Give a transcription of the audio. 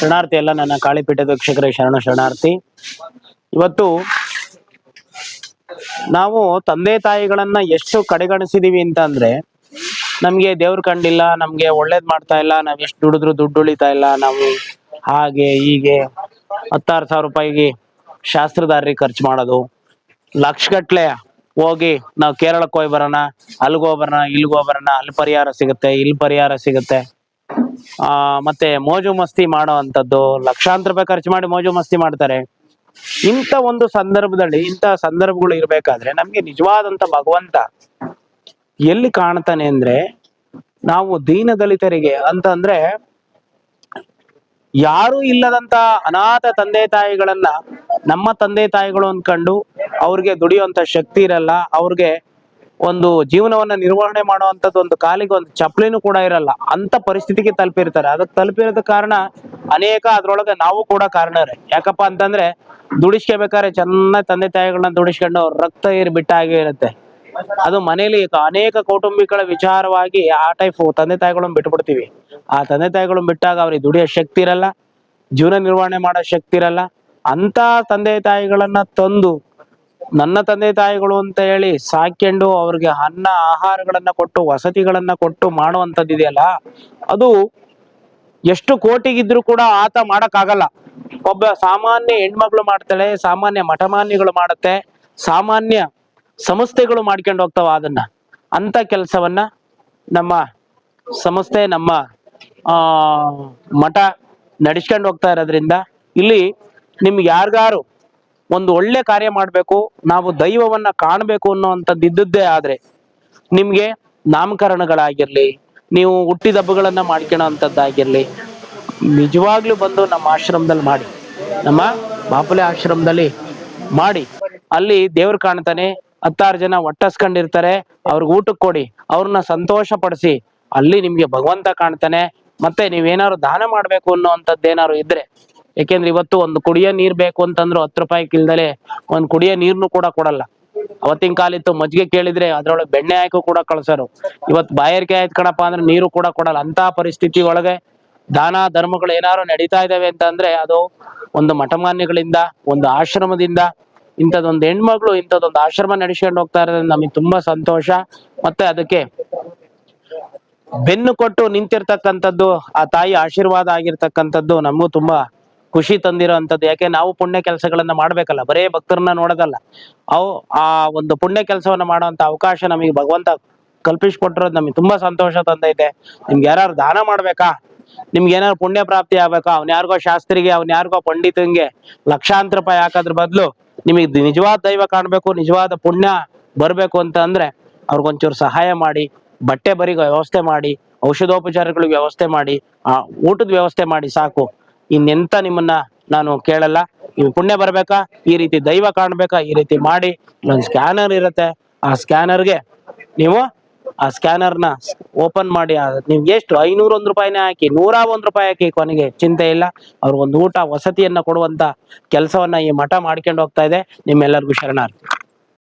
ಶರಣಾರ್ಥಿ ಎಲ್ಲ ನನ್ನ ಕಾಳಿಪೀಠದ ವೀಕ್ಷಕರೇ, ಶರಣಾರ್ಥಿ. ಇವತ್ತು ನಾವು ತಂದೆ ತಾಯಿಗಳನ್ನ ಎಷ್ಟು ಕಡೆಗಣಿಸಿದೀವಿ ಅಂತ ಅಂದ್ರೆ, ನಮ್ಗೆ ದೇವ್ರ ಕಂಡಿಲ್ಲ, ನಮ್ಗೆ ಒಳ್ಳೇದ್ ಮಾಡ್ತಾ ಇಲ್ಲ, ನಾವ್ ಎಷ್ಟು ದುಡಿದ್ರು ದುಡ್ಡು ಉಳಿತಾ ಇಲ್ಲ, ನಾವು ಹಾಗೆ ಹೀಗೆ 10,000 ರೂಪಾಯಿಗೆ ಶಾಸ್ತ್ರದಾರರಿಗೆ ಖರ್ಚು ಮಾಡೋದು, ಲಕ್ಷಗಟ್ಲೆ ಹೋಗಿ ನಾವು ಕೇರಳಕ್ಕೆ ಹೋಗಿ ಬರೋಣ, ಅಲ್ಗೋಗ್ಬರೋಣ, ಇಲ್ಗೋಗ್ಬರೋಣ, ಅಲ್ಲಿ ಪರಿಹಾರ ಸಿಗುತ್ತೆ, ಇಲ್ಲಿ ಪರಿಹಾರ ಸಿಗುತ್ತೆ, ಮತ್ತೆ ಮೋಜು ಮಸ್ತಿ ಮಾಡೋ ಅಂತದ್ದು, ಲಕ್ಷಾಂತರ ರೂಪಾಯಿ ಖರ್ಚು ಮಾಡಿ ಮೋಜು ಮಸ್ತಿ ಮಾಡ್ತಾರೆ. ಇಂಥ ಒಂದು ಸಂದರ್ಭದಲ್ಲಿ, ಇಂಥ ಸಂದರ್ಭಗಳು ಇರ್ಬೇಕಾದ್ರೆ ನಮ್ಗೆ ನಿಜವಾದಂತ ಭಗವಂತ ಎಲ್ಲಿ ಕಾಣ್ತಾನೆ ಅಂದ್ರೆ, ನಾವು ದೀನ ದಲಿತರಿಗೆ ಅಂತಂದ್ರೆ ಯಾರು ಇಲ್ಲದಂತ ಅನಾಥ ತಂದೆ ತಾಯಿಗಳನ್ನ ನಮ್ಮ ತಂದೆ ತಾಯಿಗಳು ಅನ್ಕೊಂಡು ಅವ್ರಿಗೆ ದುಡಿಯುವಂತ ಶಕ್ತಿ ಇರಲ್ಲ, ಅವ್ರಿಗೆ ಒಂದು ಜೀವನವನ್ನ ನಿರ್ವಹಣೆ ಮಾಡುವಂತದ್ದು ಒಂದು ಕಾಲಿಗೆ ಒಂದು ಚಪ್ಪಲಿನೂ ಕೂಡ ಇರಲ್ಲ, ಅಂತ ಪರಿಸ್ಥಿತಿಗೆ ತಲುಪಿರ್ತಾರೆ. ಅದಕ್ಕೆ ತಲುಪಿರೋದ ಕಾರಣ ಅನೇಕ, ಅದ್ರೊಳಗೆ ನಾವು ಕೂಡ ಕಾರಣರೇ. ಯಾಕಪ್ಪ ಅಂತಂದ್ರೆ, ದುಡಿಸ್ಕೋಬೇಕಾದ್ರೆ ಚೆನ್ನಾಗಿ ತಂದೆ ತಾಯಿಗಳನ್ನ ದುಡಿಸ್ಕೊಂಡು ಅವ್ರ ರಕ್ತ ಏರಿ ಬಿಟ್ಟಾಗೆ ಇರುತ್ತೆ. ಅದು ಮನೇಲಿ ಅನೇಕ ಕೌಟುಂಬಿಕಗಳ ವಿಚಾರವಾಗಿ ಆ ಟೈಪ್ ತಂದೆ ತಾಯಿಗಳನ್ನ ಬಿಟ್ಬಿಡ್ತೀವಿ. ಆ ತಂದೆ ತಾಯಿಗಳನ್ನ ಬಿಟ್ಟಾಗ ಅವ್ರಿಗೆ ದುಡಿಯೋ ಶಕ್ತಿ ಇರಲ್ಲ, ಜೀವನ ನಿರ್ವಹಣೆ ಮಾಡೋ ಶಕ್ತಿ ಇರಲ್ಲ. ಅಂತ ತಂದೆ ತಾಯಿಗಳನ್ನ ತಂದು ನನ್ನ ತಂದೆ ತಾಯಿಗಳು ಅಂತ ಹೇಳಿ ಸಾಕೊಂಡು ಅವ್ರಿಗೆ ಅನ್ನ ಆಹಾರಗಳನ್ನ ಕೊಟ್ಟು ವಸತಿಗಳನ್ನ ಕೊಟ್ಟು ಮಾಡುವಂಥದ್ದಿದೆಯಲ್ಲ, ಅದು ಎಷ್ಟು ಕೋಟಿಗಿದ್ರು ಕೂಡ ಆತ ಮಾಡಕ್ಕಾಗಲ್ಲ. ಒಬ್ಬ ಸಾಮಾನ್ಯ ಹೆಣ್ಮಗಳು ಮಾಡ್ತಾಳೆ, ಸಾಮಾನ್ಯ ಮಠಮಾನ್ಯಗಳು ಮಾಡುತ್ತೆ, ಸಾಮಾನ್ಯ ಸಂಸ್ಥೆಗಳು ಮಾಡ್ಕೊಂಡು ಹೋಗ್ತಾವ ಅದನ್ನ. ಅಂತ ಕೆಲಸವನ್ನ ನಮ್ಮ ಸಂಸ್ಥೆ, ನಮ್ಮ ಮಠ ನಡೆಸ್ಕೊಂಡು ಹೋಗ್ತಾ ಇರೋದ್ರಿಂದ, ಇಲ್ಲಿ ನಿಮ್ಗೆ ಯಾರಿಗಾರು ಒಂದು ಒಳ್ಳೆ ಕಾರ್ಯ ಮಾಡ್ಬೇಕು, ನಾವು ದೈವವನ್ನ ಕಾಣಬೇಕು ಅನ್ನೋವಂಥದ್ದು ಇದ್ದದ್ದೇ ಆದ್ರೆ, ನಿಮ್ಗೆ ನಾಮಕರಣಗಳಾಗಿರ್ಲಿ, ನೀವು ಹುಟ್ಟಿದ ಹಬ್ಬಗಳನ್ನ ಮಾಡ್ಕೊಳ್ಳೋ ಅಂಥದ್ದಾಗಿರ್ಲಿ, ನಿಜವಾಗ್ಲೂ ಬಂದು ನಮ್ಮ ಆಶ್ರಮದಲ್ಲಿ ಮಾಡಿ, ನಮ್ಮ ಬಾಪುಲೆ ಆಶ್ರಮದಲ್ಲಿ ಮಾಡಿ. ಅಲ್ಲಿ ದೇವ್ರು ಕಾಣ್ತಾನೆ, 10 ಜನ ಒಟ್ಟಸ್ಕೊಂಡಿರ್ತಾರೆ, ಅವ್ರಿಗೆ ಊಟಕ್ಕೆ ಕೊಡಿ, ಅವ್ರನ್ನ ಸಂತೋಷ ಪಡಿಸಿ, ಅಲ್ಲಿ ನಿಮ್ಗೆ ಭಗವಂತ ಕಾಣ್ತಾನೆ. ಮತ್ತೆ ನೀವೇನಾದ್ರು ದಾನ ಮಾಡ್ಬೇಕು ಅನ್ನೋವಂಥದ್ದು ಏನಾದ್ರು ಇದ್ರೆ, ಯಾಕೆಂದ್ರೆ ಇವತ್ತು ಒಂದು ಕುಡಿಯೋ ನೀರ್ ಬೇಕು ಅಂತಂದ್ರು 10 ರೂಪಾಯಿ ಇಲ್ದಲೆ ಒಂದ್ ಕುಡಿಯೋ ನೀರ್ನು ಕೂಡ ಕೊಡಲ್ಲ. ಅವತ್ತಿನ ಕಾಲಿತ್ತು ಮಜ್ಜಿಗೆ ಕೇಳಿದ್ರೆ ಅದ್ರೊಳಗೆ ಬೆಣ್ಣೆ ಹಾಕಿ ಕೂಡ ಕಳ್ಸರು. ಇವತ್ತು ಬಾಯಾರಿಕೆ ಆಯ್ತು ಕಣಪ್ಪ ಅಂದ್ರೆ ನೀರು ಕೂಡ ಕೊಡಲ್ಲ. ಅಂತ ಪರಿಸ್ಥಿತಿ ಒಳಗೆ ದಾನ ಧರ್ಮಗಳು ಏನಾದ್ರು ನಡೀತಾ ಇದಾವೆ ಅಂತ ಅಂದ್ರೆ, ಅದು ಒಂದು ಮಠಮಾನ್ಯಗಳಿಂದ, ಒಂದು ಆಶ್ರಮದಿಂದ, ಇಂಥದೊಂದು ಹೆಣ್ಮಗಳು ಇಂಥದೊಂದು ಆಶ್ರಮ ನಡೆಸ್ಕೊಂಡು ಹೋಗ್ತಾ ಇರೋದ್ರಿಂದ ನಮಗೆ ತುಂಬಾ ಸಂತೋಷ. ಮತ್ತೆ ಅದಕ್ಕೆ ಬೆನ್ನು ಕೊಟ್ಟು ನಿಂತಿರ್ತಕ್ಕಂಥದ್ದು ಆ ತಾಯಿ ಆಶೀರ್ವಾದ ಆಗಿರ್ತಕ್ಕಂಥದ್ದು ನಮಗೂ ತುಂಬಾ ಖುಷಿ ತಂದಿರೋ ಅಂಥದ್ದು. ಯಾಕೆ ನಾವು ಪುಣ್ಯ ಕೆಲಸಗಳನ್ನ ಮಾಡ್ಬೇಕಲ್ಲ, ಬರೇ ಭಕ್ತರನ್ನ ನೋಡೋದಲ್ಲ. ಆ ಒಂದು ಪುಣ್ಯ ಕೆಲಸವನ್ನ ಮಾಡುವಂತ ಅವಕಾಶ ನಮಗೆ ಭಗವಂತ ಕಲ್ಪಿಸ್ಕೊಟ್ಟಿರೋದು ನಮಗೆ ತುಂಬಾ ಸಂತೋಷ ತಂದೈತೆ. ನಿಮ್ಗೆ ಯಾರು ದಾನ ಮಾಡ್ಬೇಕಾ, ನಿಮ್ಗೆ ಏನಾದ್ರು ಪುಣ್ಯ ಪ್ರಾಪ್ತಿ ಆಗ್ಬೇಕಾ, ಅವ್ನ ಯಾರಿಗೋ ಶಾಸ್ತ್ರಿಗೆ, ಅವ್ನ ಯಾರಿಗೋ ಪಂಡಿತಂಗೆ ಲಕ್ಷಾಂತರ ರೂಪಾಯಿ ಹಾಕೋದ್ರ ಬದಲು ನಿಮಗೆ ನಿಜವಾದ ದೈವ ಕಾಣ್ಬೇಕು, ನಿಜವಾದ ಪುಣ್ಯ ಬರ್ಬೇಕು ಅಂತ ಅಂದ್ರೆ ಅವ್ರಿಗೊಂಚೂರು ಸಹಾಯ ಮಾಡಿ, ಬಟ್ಟೆ ಬರಿಗೆ ವ್ಯವಸ್ಥೆ ಮಾಡಿ, ಔಷಧೋಪಚಾರಗಳಿಗೆ ವ್ಯವಸ್ಥೆ ಮಾಡಿ, ಊಟದ ವ್ಯವಸ್ಥೆ ಮಾಡಿ ಸಾಕು. ಇನ್ನೆಂತ ನಿಮ್ಮನ್ನ ನಾನು ಕೇಳಲ್ಲ. ನೀವು ಪುಣ್ಯ ಬರ್ಬೇಕಾ, ಈ ರೀತಿ ದೈವ ಕಾಣ್ಬೇಕಾ, ಈ ರೀತಿ ಮಾಡಿ. ಇಲ್ಲೊಂದು ಸ್ಕ್ಯಾನರ್ ಇರುತ್ತೆ, ಆ ಸ್ಕ್ಯಾನರ್ಗೆ ನೀವು ಆ ಸ್ಕ್ಯಾನರ್ನ ಓಪನ್ ಮಾಡಿ, ನಿಮ್ಗೆ ಎಷ್ಟು 501 ರೂಪಾಯಿನೇ ಹಾಕಿ, 101 ರೂಪಾಯಿ ಹಾಕಿ, ಕೊನೆಗೆ ಚಿಂತೆ ಇಲ್ಲ. ಅವ್ರಿಗೊಂದು ಊಟ ವಸತಿಯನ್ನ ಕೊಡುವಂತ ಕೆಲಸವನ್ನ ಈ ಮಠ ಮಾಡ್ಕೊಂಡು ಹೋಗ್ತಾ ಇದೆ. ನಿಮ್ಮೆಲ್ಲರಿಗೂ ಶರಣಾರ್ಥಿ.